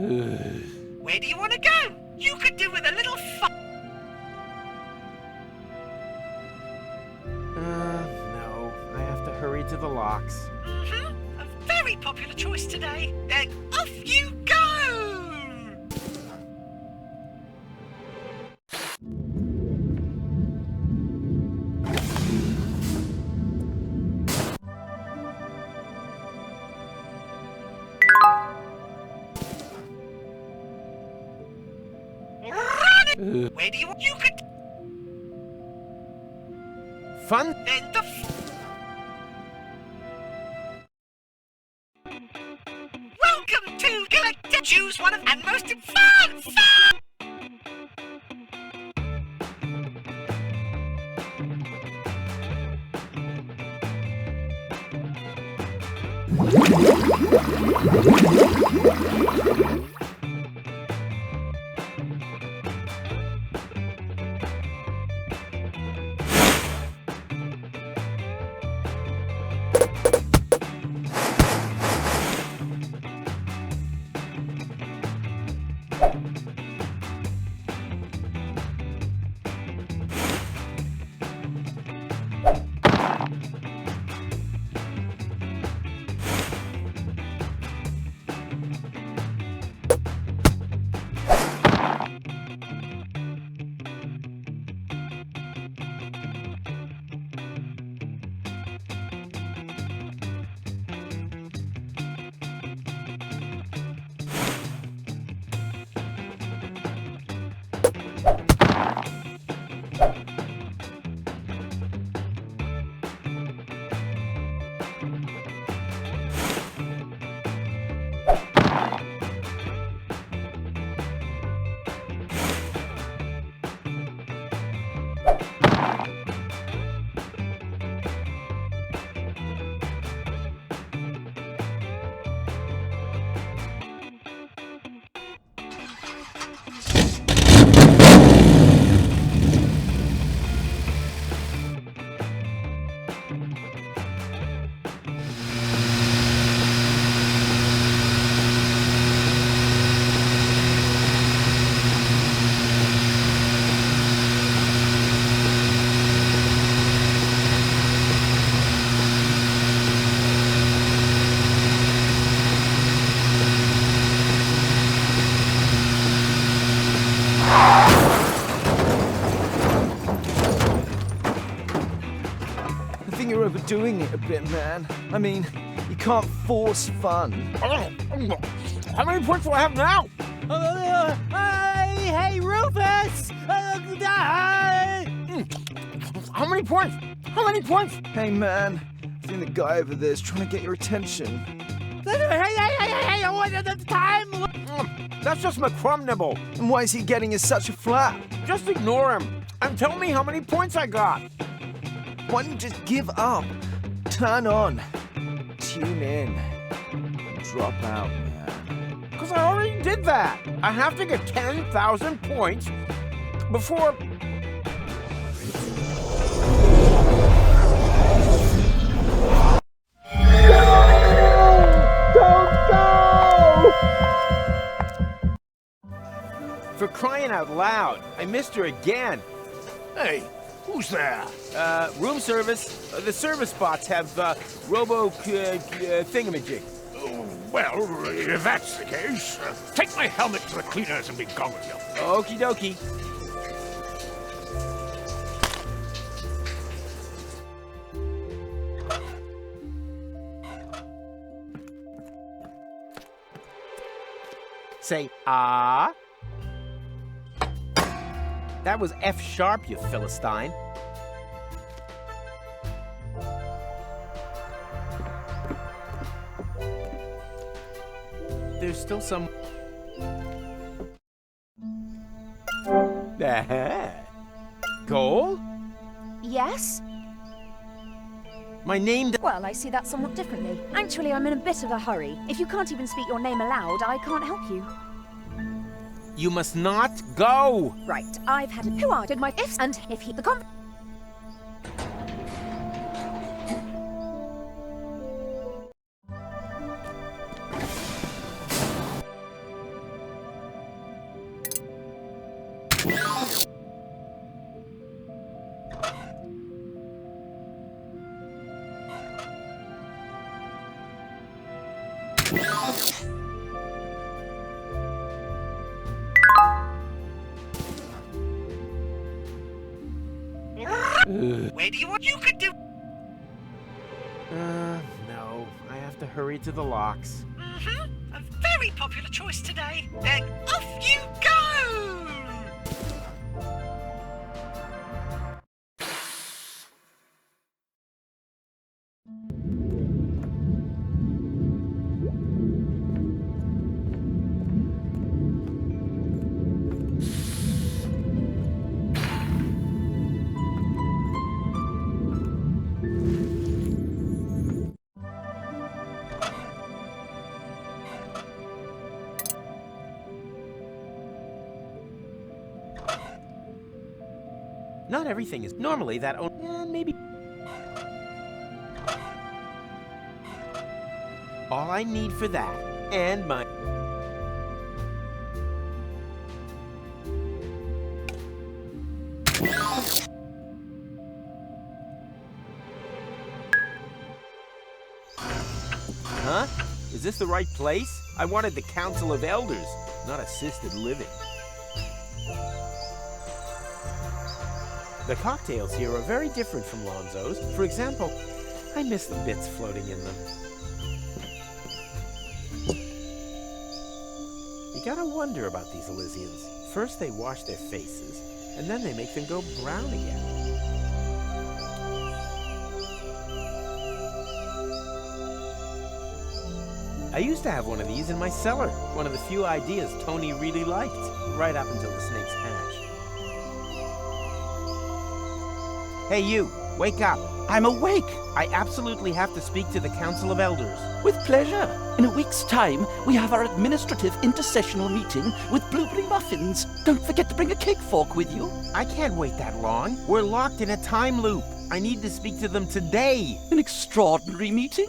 Where do you want to go? You could do with a little fun. No. I have to hurry to the locks. A very popular choice today. Then off you go! Where do you want? You could. Fun? Then the. Welcome to Galactic. Choose one of and most fun. You're overdoing it a bit, man. I mean, you can't force fun. How many points do I have now? Hey, Rufus! How many points? How many points? Hey, man. I think the guy over there is trying to get your attention. Hey, what at the time? That's just McCrum Nibble. And why is he getting you such a flap? Just ignore him and tell me how many points I got. Why don't you just give up? Turn on. Tune in. And drop out, man. Because I already did that. I have to get 10,000 points before... For crying out loud, I missed her again. Hey, who's there? Room service. The service spots have, thingamajig. Oh, well, if that's the case, take my helmet to the cleaners and be gone with you. Okie dokie. Say, ah. That was F sharp, you Philistine. There's still some... Cole? Yes? My name... Well, I see that somewhat differently. Actually, I'm in a bit of a hurry. If you can't even speak your name aloud, I can't help you. You must not go! Right, I've had it. Who are did my ifs and if he the con... Where do you want? You could do. No. I have to hurry to the locks. Mm-hmm. A very popular choice today. Then off you go! Not everything is normally that. Maybe. All I need for that, and my. Huh? Is this the right place? I wanted the Council of Elders, not assisted living. The cocktails here are very different from Lonzo's. For example, I miss the bits floating in them. You gotta wonder about these Elysians. First they wash their faces, and then they make them go brown again. I used to have one of these in my cellar. One of the few ideas Tony really liked, right up until the snakes hatched. Hey you, wake up. I'm awake. I absolutely have to speak to the Council of Elders. With pleasure. In a week's time, we have our administrative intercessional meeting with blueberry muffins. Don't forget to bring a cake fork with you. I can't wait that long. We're locked in a time loop. I need to speak to them today. An extraordinary meeting?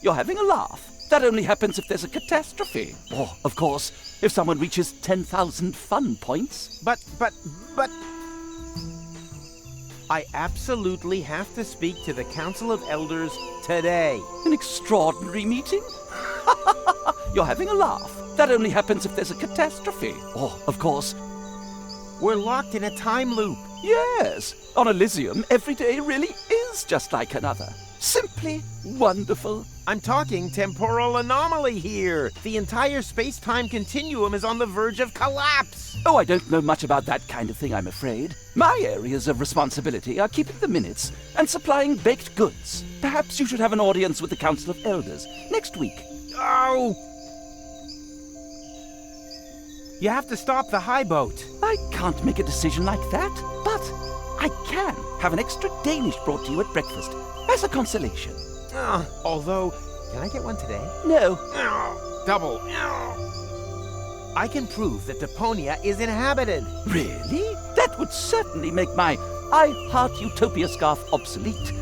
You're having a laugh. That only happens if there's a catastrophe. Or, of course, if someone reaches 10,000 fun points. But... I absolutely have to speak to the Council of Elders today. An extraordinary meeting? You're having a laugh. That only happens if there's a catastrophe. Or, of course, we're locked in a time loop. Yes. On Elysium, every day really is just like another. Simply wonderful. I'm talking temporal anomaly here. The entire space-time continuum is on the verge of collapse. Oh, I don't know much about that kind of thing, I'm afraid. My areas of responsibility are keeping the minutes and supplying baked goods. Perhaps you should have an audience with the Council of Elders next week. Oh! You have to stop the high boat. I can't make a decision like that, but I can have an extra Danish brought to you at breakfast as a consolation. Although, can I get one today? No. Double. I can prove that Deponia is inhabited. Really? That would certainly make my I Heart Utopia scarf obsolete.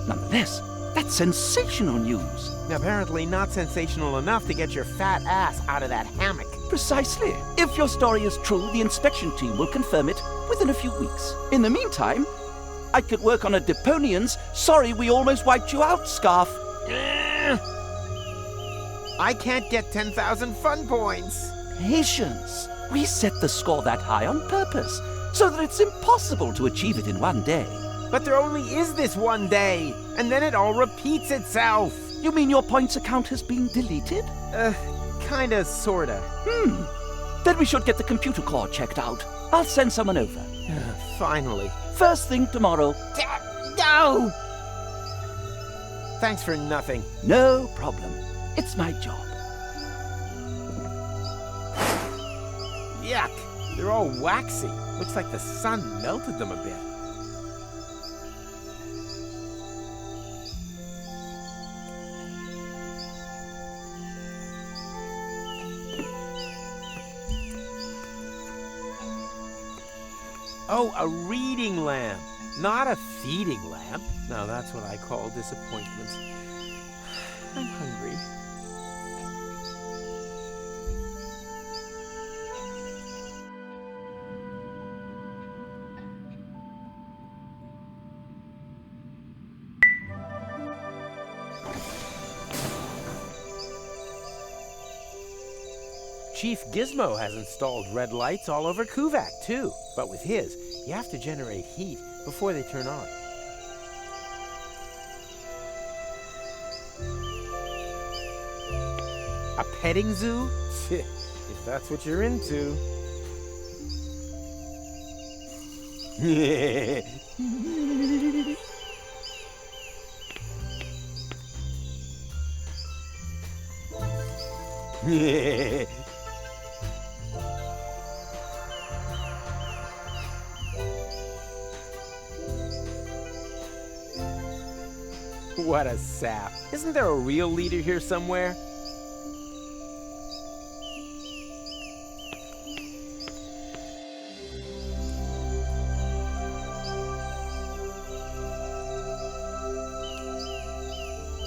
Nonetheless, that's sensational news. Apparently not sensational enough to get your fat ass out of that hammock. Precisely. If your story is true, the inspection team will confirm it within a few weeks. In the meantime, I could work on a Deponian's sorry we almost wiped you out scarf. I can't get 10,000 fun points. Patience. We set the score that high on purpose, so that it's impossible to achieve it in one day. But there only is this one day, and then it all repeats itself. You mean your points account has been deleted? Kinda, sorta. Then we should get the computer core checked out. I'll send someone over. Finally. First thing tomorrow. No! Thanks for nothing. No problem. It's my job. Yuck! They're all waxy. Looks like the sun melted them a bit. Oh, a reading lamp, not a feeding lamp. Now that's what I call disappointment. I'm hungry. Chief Gizmo has installed red lights all over Kuvak, too. But with his, you have to generate heat before they turn on. A petting zoo? If that's what you're into. What a sap. Isn't there a real leader here somewhere?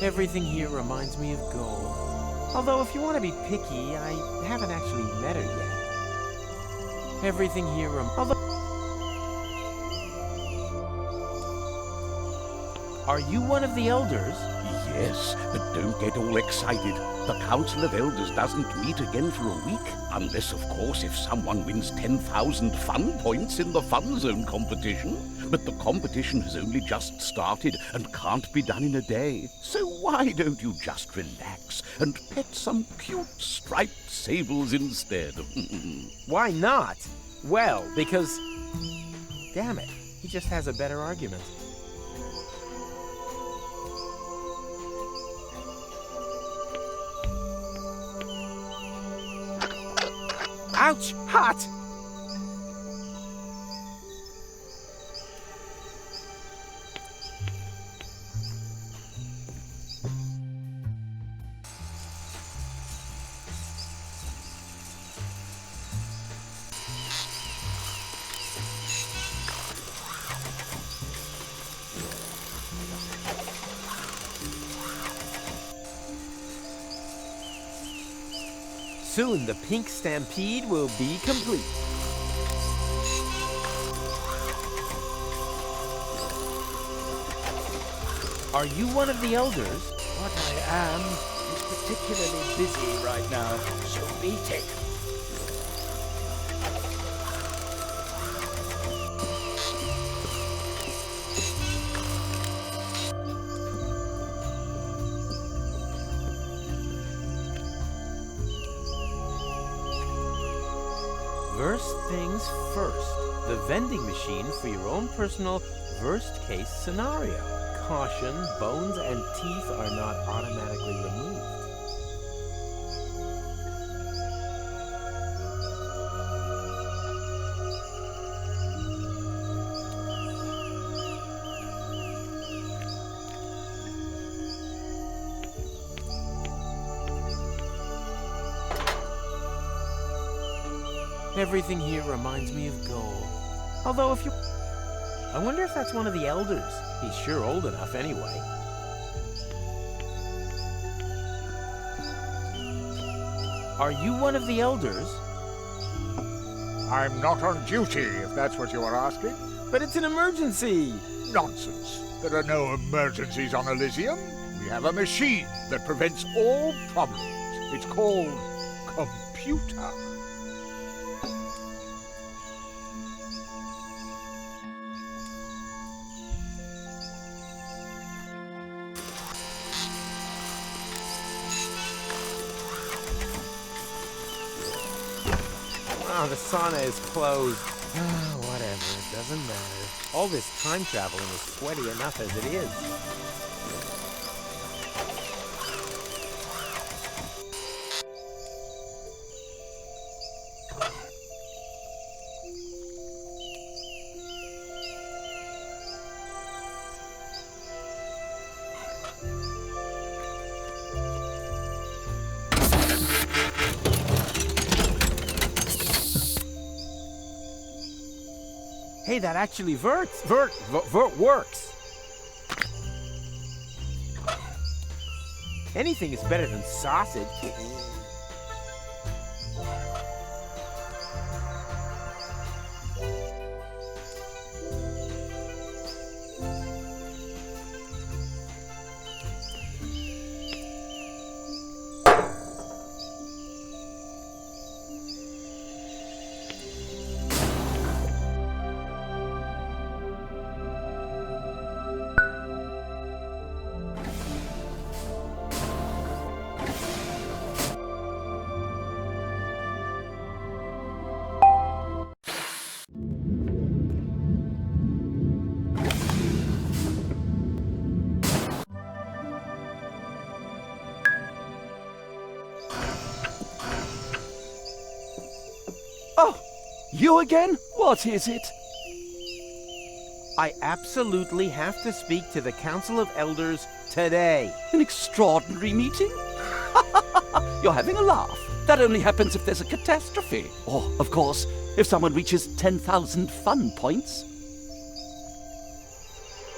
Everything here reminds me of gold. Although if you want to be picky, I haven't actually met her yet. Everything here Are you one of the elders? Yes, but don't get all excited. The Council of Elders doesn't meet again for a week. Unless, of course, if someone wins 10,000 fun points in the Fun Zone competition. But the competition has only just started and can't be done in a day. So why don't you just relax and pet some cute striped sables instead? Why not? Well, because... Damn it, he just has a better argument. Ouch! Hot! Soon the pink stampede will be complete. Are you one of the elders? What I am is particularly busy right now, so beat it. First things first, the vending machine for your own personal worst-case scenario. Caution, bones and teeth are not automatically removed. Everything here reminds me of gold. Although if you... I wonder if that's one of the elders. He's sure old enough anyway. Are you one of the elders? I'm not on duty, if that's what you are asking. But it's an emergency! Nonsense. There are no emergencies on Elysium. We have a machine that prevents all problems. It's called computer. Oh, the sauna is closed. Whatever, it doesn't matter. All this time traveling is sweaty enough as it is. Hey, that actually works. Works. Anything is better than sausage. Oh, you again? What is it? I absolutely have to speak to the Council of Elders today. An extraordinary meeting? You're having a laugh. That only happens if there's a catastrophe. Or, of course, if someone reaches 10,000 fun points.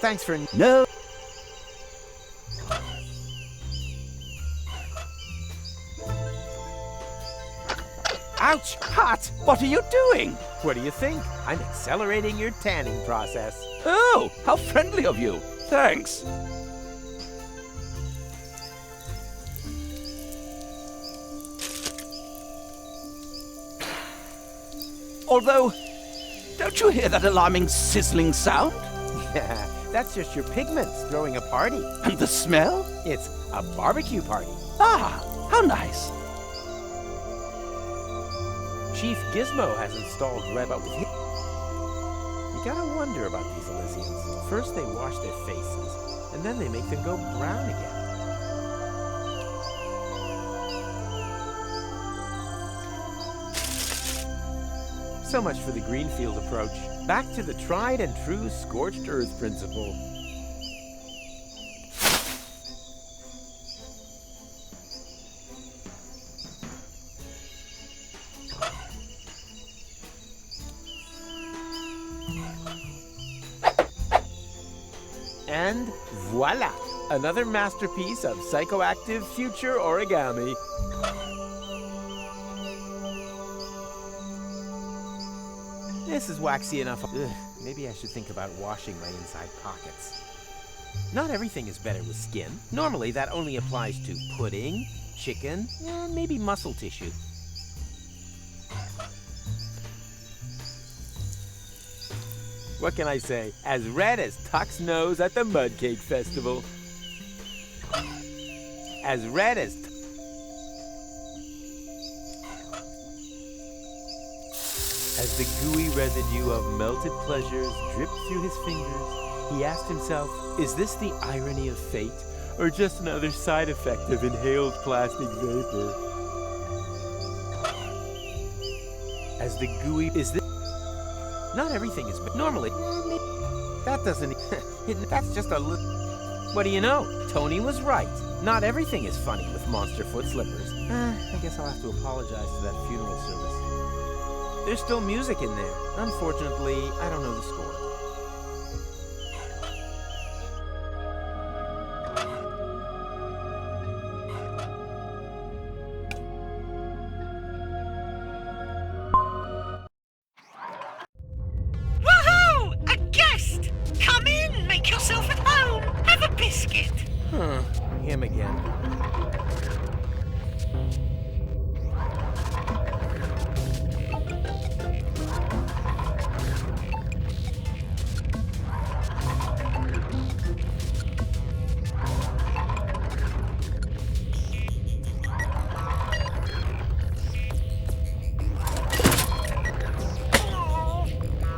Thanks for... No. Ouch! Hot! What are you doing? What do you think? I'm accelerating your tanning process. Oh, how friendly of you. Thanks. Although, don't you hear that alarming sizzling sound? Yeah, that's just your pigments throwing a party. And the smell? It's a barbecue party. Ah, how nice. Chief Gizmo has installed Red Up with him. You gotta wonder about these Elysians. First they wash their faces, and then they make them go brown again. So much for the Greenfield approach. Back to the tried and true scorched earth principle. And voila! Another masterpiece of psychoactive future origami. This is waxy enough. Ugh, maybe I should think about washing my inside pockets. Not everything is better with skin. Normally, that only applies to pudding, chicken, and maybe muscle tissue. What can I say? As red as Tuck's nose at the Mud Cake Festival. As red as... As the gooey residue of melted pleasures dripped through his fingers, he asked himself, is this the irony of fate, or just another side effect of inhaled plastic vapor? As the gooey... Is this... Not everything is... Normally... That doesn't... That's just a little... What do you know? Tony was right. Not everything is funny with monster foot slippers. I guess I'll have to apologize to that funeral service. There's still music in there. Unfortunately, I don't know the score. Woohoo! A guest! Come in, make yourself at home. Have a biscuit. Him again.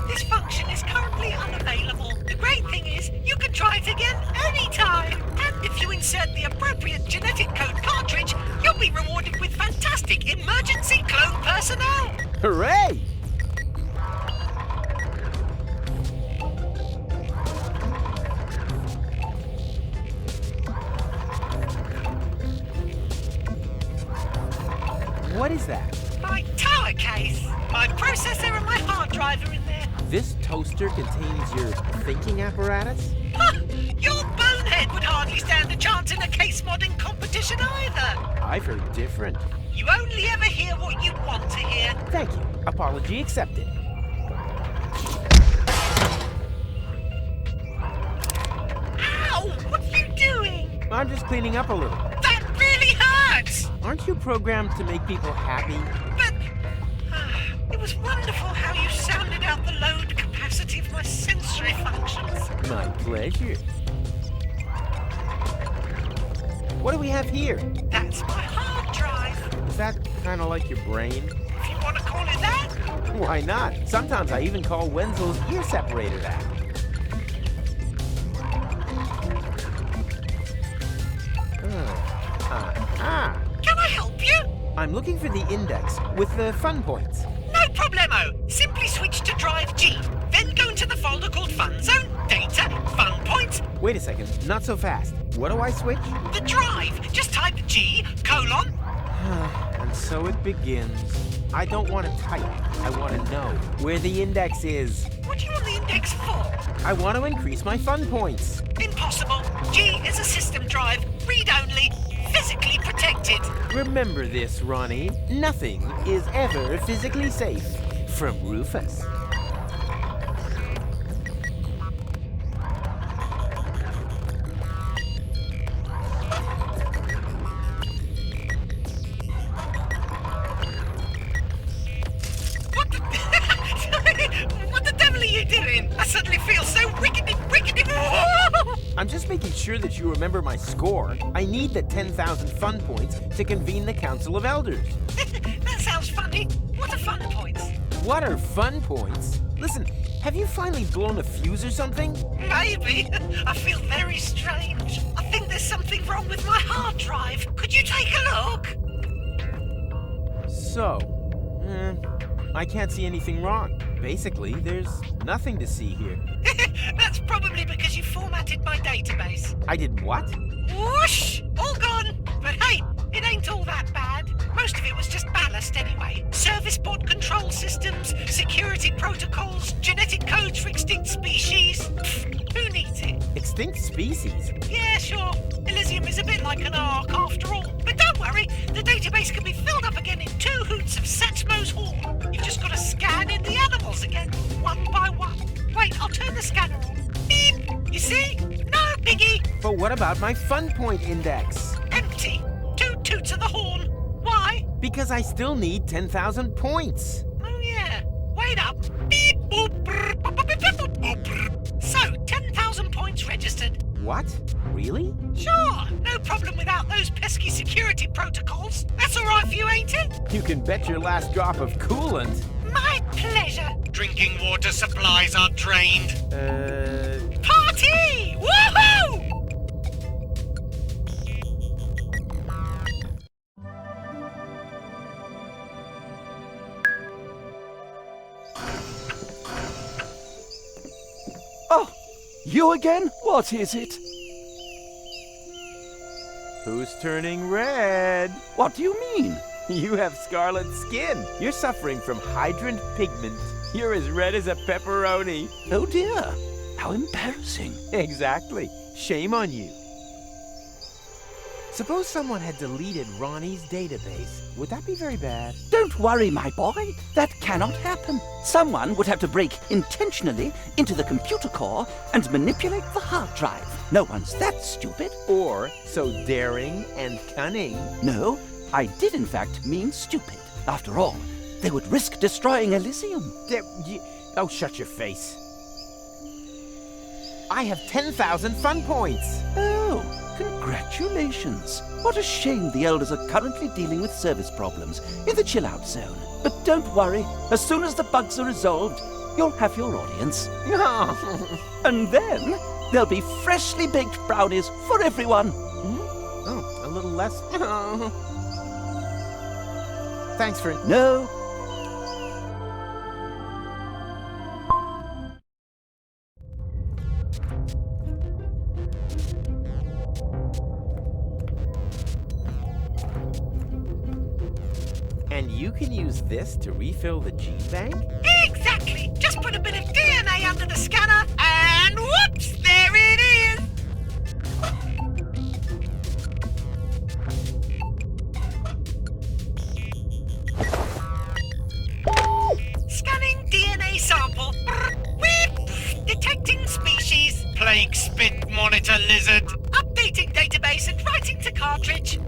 This function is currently unavailable. The great thing is, you can try it again anytime. And if you insert the appropriate genetic code cartridge, you'll be rewarded with fantastic emergency clone personnel. Hooray! What is that? My tower case. My processor and my hard drive are in there. This toaster contains your thinking apparatus? Ha! Your bonehead would hardly stand a chance in a case modding competition either. I've heard different. You only ever hear what you want to hear. Thank you. Apology accepted. Ow! What are you doing? I'm just cleaning up a little. That really hurts! Aren't you programmed to make people happy? But it was wonderful how you sounded out the load capacity of my sensory functions. My pleasure. What do we have here? That's my hard drive. Is that kind of like your brain? If you want to call it that. Why not? Sometimes I even call Wenzel's ear separator that. Can I help you? I'm looking for the index with the fun points. No problemo. Simply switch to drive G. Then go into the folder called Fun Zone, Data, Fun Points. Wait a second, not so fast. What do I switch? The drive. Just type G, colon. And so it begins. I don't want to type. I want to know where the index is. What do you want the index for? I want to increase my fun points. Impossible. G is a system drive. Read only. Physically protected. Remember this, Ronnie. Nothing is ever physically safe. From Rufus. What the devil are you doing? I suddenly feel so rickety. I'm just making sure that you remember my score. I need the 10,000 fun points to convene the Council of Elders. That sounds funny. What are fun points? What are fun points? Listen, have you finally blown a fuse or something? Maybe. I feel very strange. I think there's something wrong with my hard drive. Could you take a look? So, I can't see anything wrong. Basically, there's nothing to see here. That's probably because you formatted my database. I did what? Whoosh! All gone. But hey, it ain't all that bad. Most of it was just ballast anyway. Service pod control systems, security protocols, genetic codes for extinct species. Pfft, who needs it? Extinct species? Yeah, sure. Elysium is a bit like an ark after all. But don't worry, the database can be filled up again in 2 hoots of Satchmo's Horn. You've just got to scan in the animals again, one by one. Wait, I'll turn the scanner on. Beep! You see? No biggie. But what about my fun point index? Empty. 2 toots of the horn. Why? Because I still need 10,000 points. Oh yeah. Wait up. Beep boop brr, boop, boop, boop, boop, boop, brr. So, 10,000 points registered. What? Really? Sure. No problem without those pesky security protocols. That's all right for you, ain't it? You can bet your last drop of coolant. My pleasure. Drinking water supplies are drained. Party! Woohoo! Oh, you again? What is it? Who's turning red? What do you mean? You have scarlet skin. You're suffering from hydrant pigment. You're as red as a pepperoni. Oh dear, how embarrassing. Exactly. Shame on you. Suppose someone had deleted Ronnie's database. Would that be very bad? Don't worry, my boy. That cannot happen. Someone would have to break intentionally into the computer core and manipulate the hard drive. No one's that stupid. Or so daring and cunning. No, I did in fact mean stupid. After all, they would risk destroying Elysium. Oh, shut your face. I have 10,000 fun points. Oh, congratulations. What a shame the Elders are currently dealing with service problems in the chill-out zone. But don't worry, as soon as the bugs are resolved, you'll have your audience. And then there'll be freshly baked brownies for everyone. Oh, a little less. Thanks for... No. And you can use this to refill the gene bank? Exactly. Just put a bit of DNA under the scanner, and whoops, there it is. Scanning DNA sample. Whip. Detecting species. Plague spit monitor lizard. Updating database and writing to cartridge.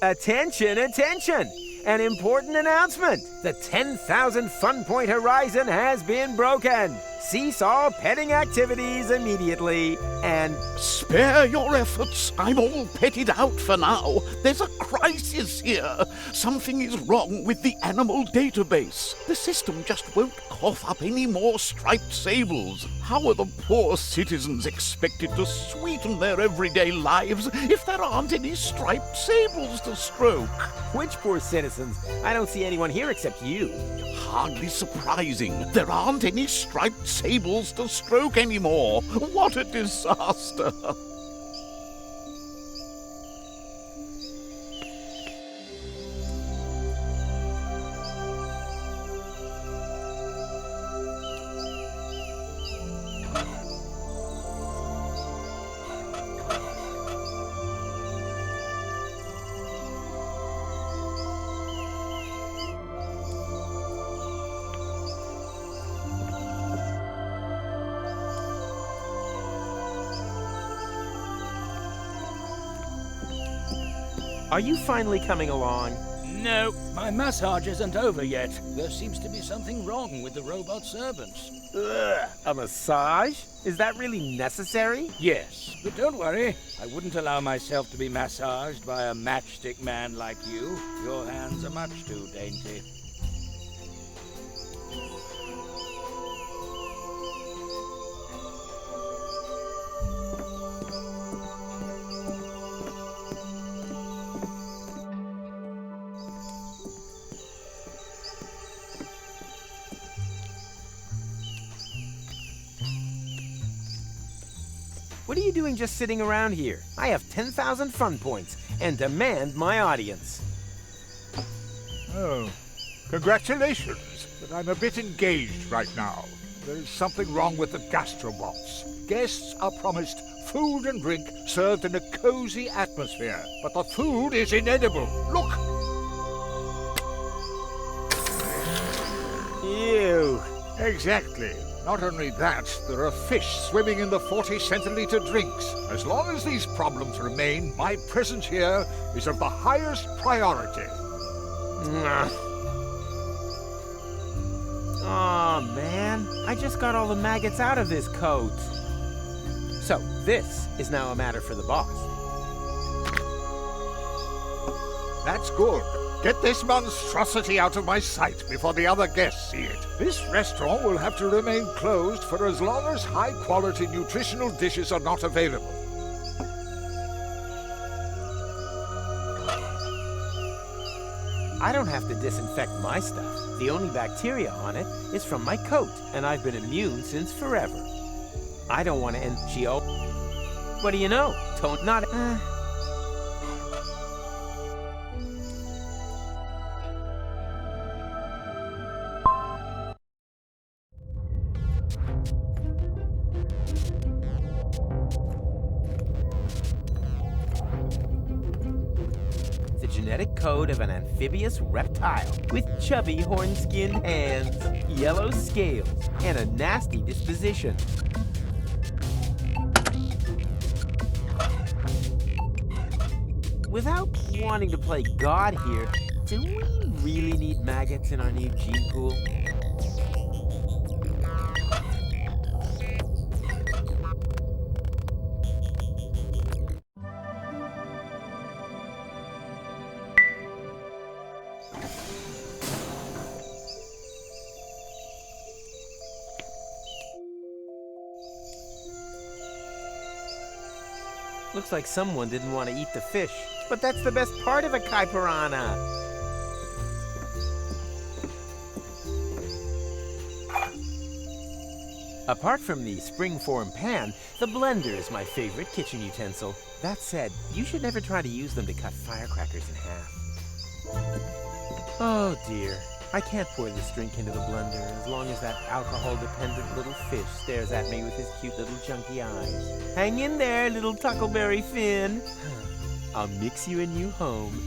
Attention, attention! An important announcement! The 10,000 fun point horizon has been broken! Cease all petting activities immediately, and... Spare your efforts. I'm all petted out for now. There's a crisis here. Something is wrong with the animal database. The system just won't cough up any more striped sables. How are the poor citizens expected to sweeten their everyday lives if there aren't any striped sables to stroke? Which poor citizens? I don't see anyone here except you. Hardly surprising. There aren't any striped sables to stroke anymore. What a disaster. Are you finally coming along? No, my massage isn't over yet. There seems to be something wrong with the robot servants. Ugh, a massage? Is that really necessary? Yes, but don't worry. I wouldn't allow myself to be massaged by a matchstick man like you. Your hands are much too dainty. What are you doing just sitting around here? I have 10,000 fun points and demand my audience. Oh, congratulations, but I'm a bit engaged right now. There's something wrong with the gastrobots. Guests are promised food and drink served in a cozy atmosphere, but the food is inedible. Look! Ew. Exactly. Not only that, there are fish swimming in the 40-centiliter drinks. As long as these problems remain, my presence here is of the highest priority. Aw, man. I just got all the maggots out of this coat. So, this is now a matter for the boss. That's good. Get this monstrosity out of my sight before the other guests see it. This restaurant will have to remain closed for as long as high-quality nutritional dishes are not available. I don't have to disinfect my stuff. The only bacteria on it is from my coat, and I've been immune since forever. I don't want to end Geo. What do you know? Don't not. The genetic code of an amphibious reptile with chubby horn-skinned hands, yellow scales, and a nasty disposition. Without wanting to play God here, do we really need maggots in our new gene pool? Looks like someone didn't want to eat the fish, but that's the best part of a kai piranha. Apart from the spring-form pan, the blender is my favorite kitchen utensil. That said, you should never try to use them to cut firecrackers in half. Oh dear, I can't pour this drink into the blender as long as that alcohol-dependent little fish stares at me with his cute little chunky eyes. Hang in there, little Tuckleberry Finn. I'll mix you a new home.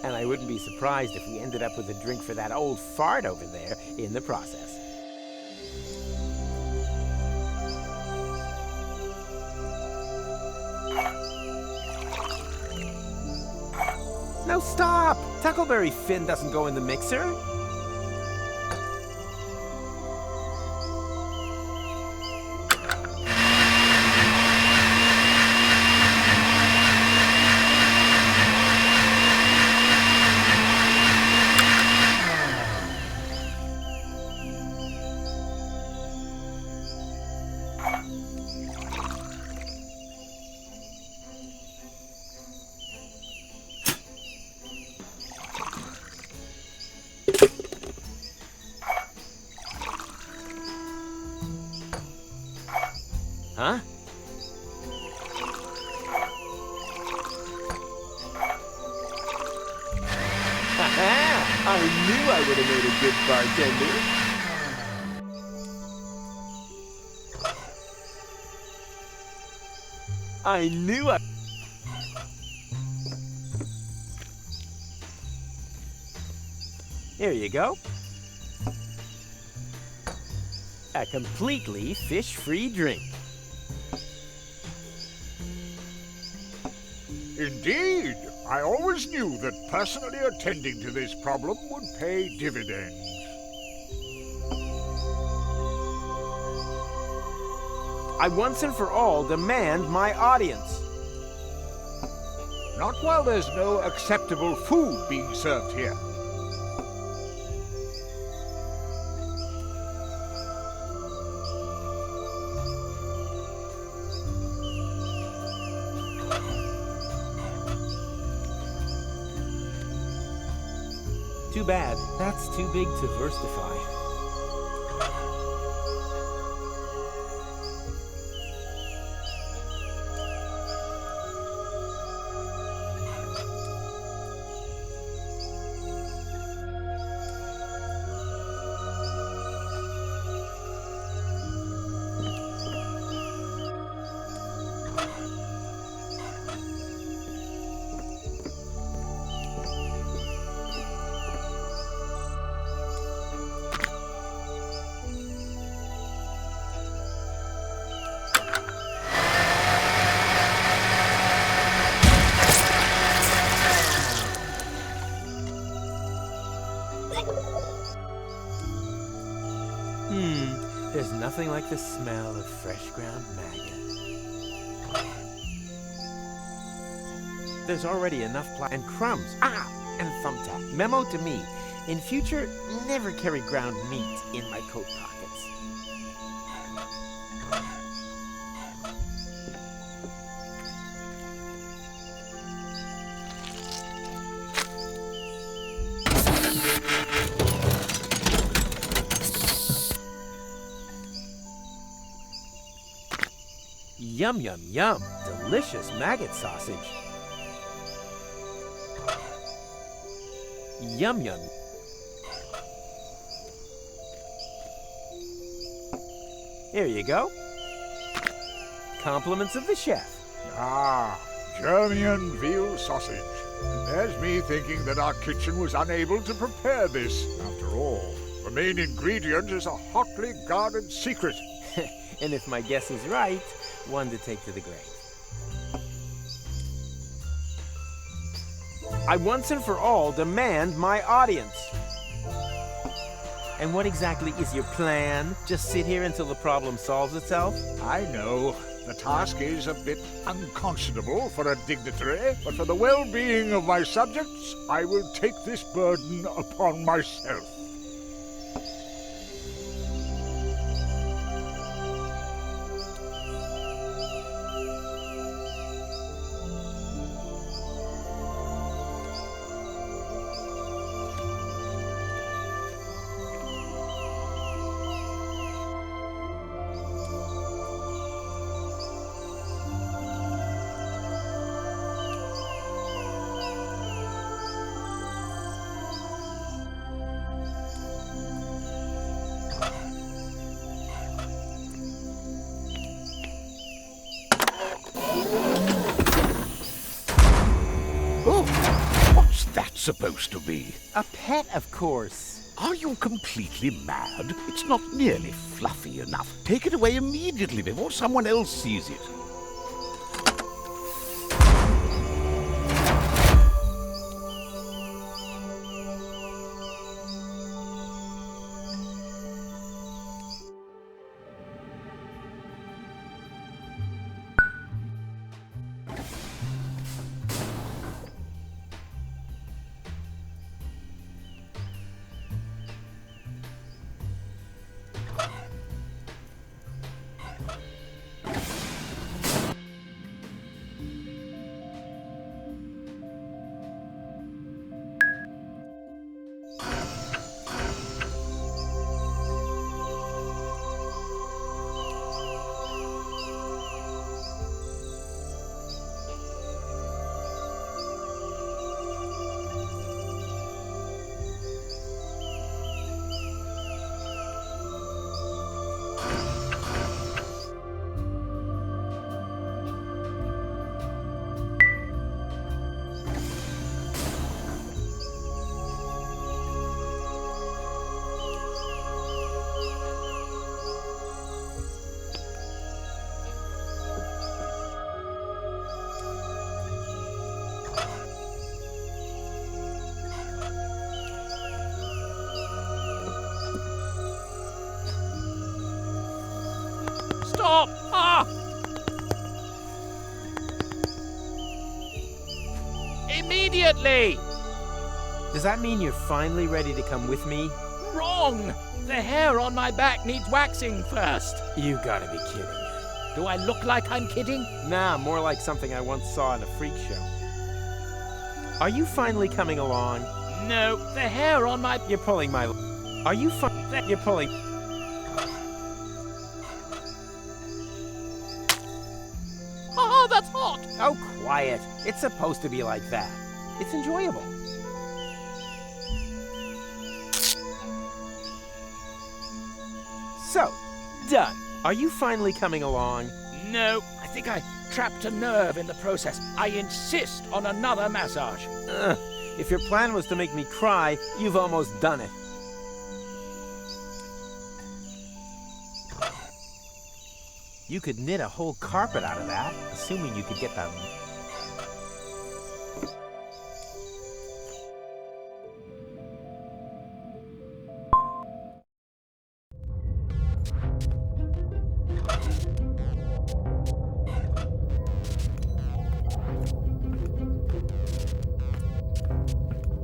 And I wouldn't be surprised if we ended up with a drink for that old fart over there in the process. No, stop! Tuckleberry Finn doesn't go in the mixer. I knew I would have made a good bartender. I knew I... Here you go. A completely fish-free drink. Indeed. I always knew that personally attending to this problem would pay dividends. I once and for all demand my audience. Not while there's no acceptable food being served here. Too bad. That's too big to versify. There's nothing like the smell of fresh ground maggot. There's already enough and crumbs. And a thumbtack. Memo to me. In future, never carry ground meat in my coat pockets. Yum, yum, yum. Delicious maggot sausage. Yum, yum. Here you go. Compliments of the chef. German veal sausage. And there's me thinking that our kitchen was unable to prepare this. After all, the main ingredient is a hotly guarded secret. And if my guess is right, one to take to the grave. I once and for all demand my audience. And what exactly is your plan? Just sit here until the problem solves itself? I know. The task is a bit unconscionable for a dignitary, but for the well-being of my subjects, I will take this burden upon myself. Supposed to be? A pet, of course. Are you completely mad? It's not nearly fluffy enough. Take it away immediately before someone else sees it. Stop! Ah! Immediately! Does that mean you're finally ready to come with me? Wrong! The hair on my back needs waxing first. You gotta be kidding. Do I look like I'm kidding? Nah, more like something I once saw in a freak show. Are you finally coming along? No, the hair on my... You're pulling my... Are you You're pulling... Oh, that's hot! Oh, quiet. It's supposed to be like that. It's enjoyable. So, done. Are you finally coming along? No, I think I trapped a nerve in the process. I insist on another massage. If your plan was to make me cry, you've almost done it. You could knit a whole carpet out of that, assuming you could get that.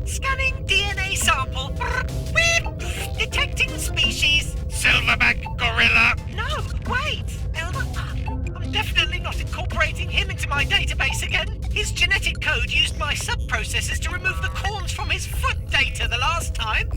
Scanning DNA sample. Beep. Detecting species. Silverback gorilla. No, wait. Elder, I'm definitely not incorporating him into my database again. His genetic code used my sub-processors to remove the corns from his foot data the last time.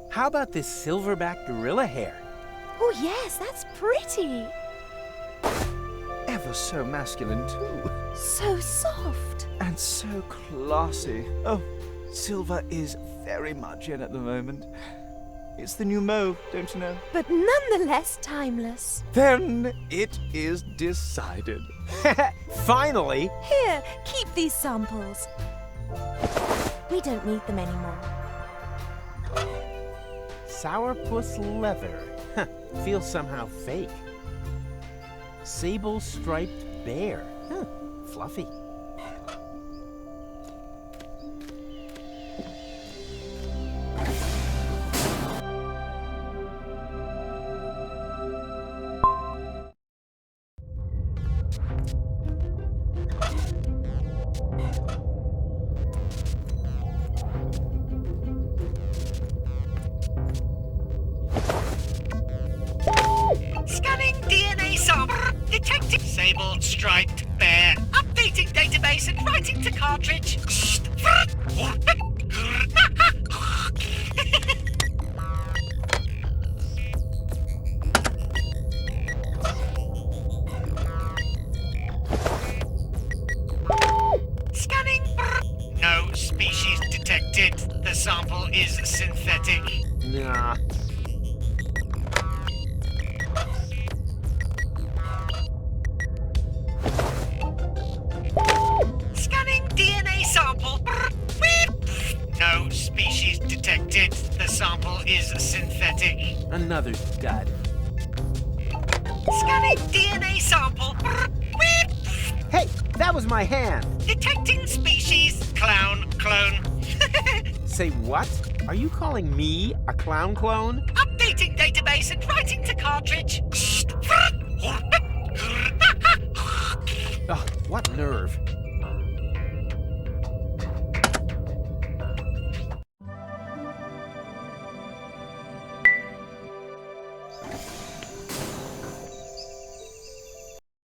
How about this silverback gorilla hair? Oh, yes, that's pretty. Ever so masculine, too. So soft. And so classy. Oh, silver is very much in at the moment. It's the new mauve, don't you know? But nonetheless timeless. Then it is decided. Finally! Here, keep these samples. We don't need them anymore. Sourpuss leather. Huh, feels somehow fake. Sable striped bear. Huh, fluffy. Scanning DNA sample. Detecting sable striped bear. Updating database and writing to cartridge. Scanning. No species detected. The sample is synthetic. Nah. Scanning DNA sample. No species detected. The sample is synthetic. Another dud. Scanning DNA sample. Hey, that was my hand! Detecting species. Clown clone. Say what? Are you calling me a clown clone? Updating database and writing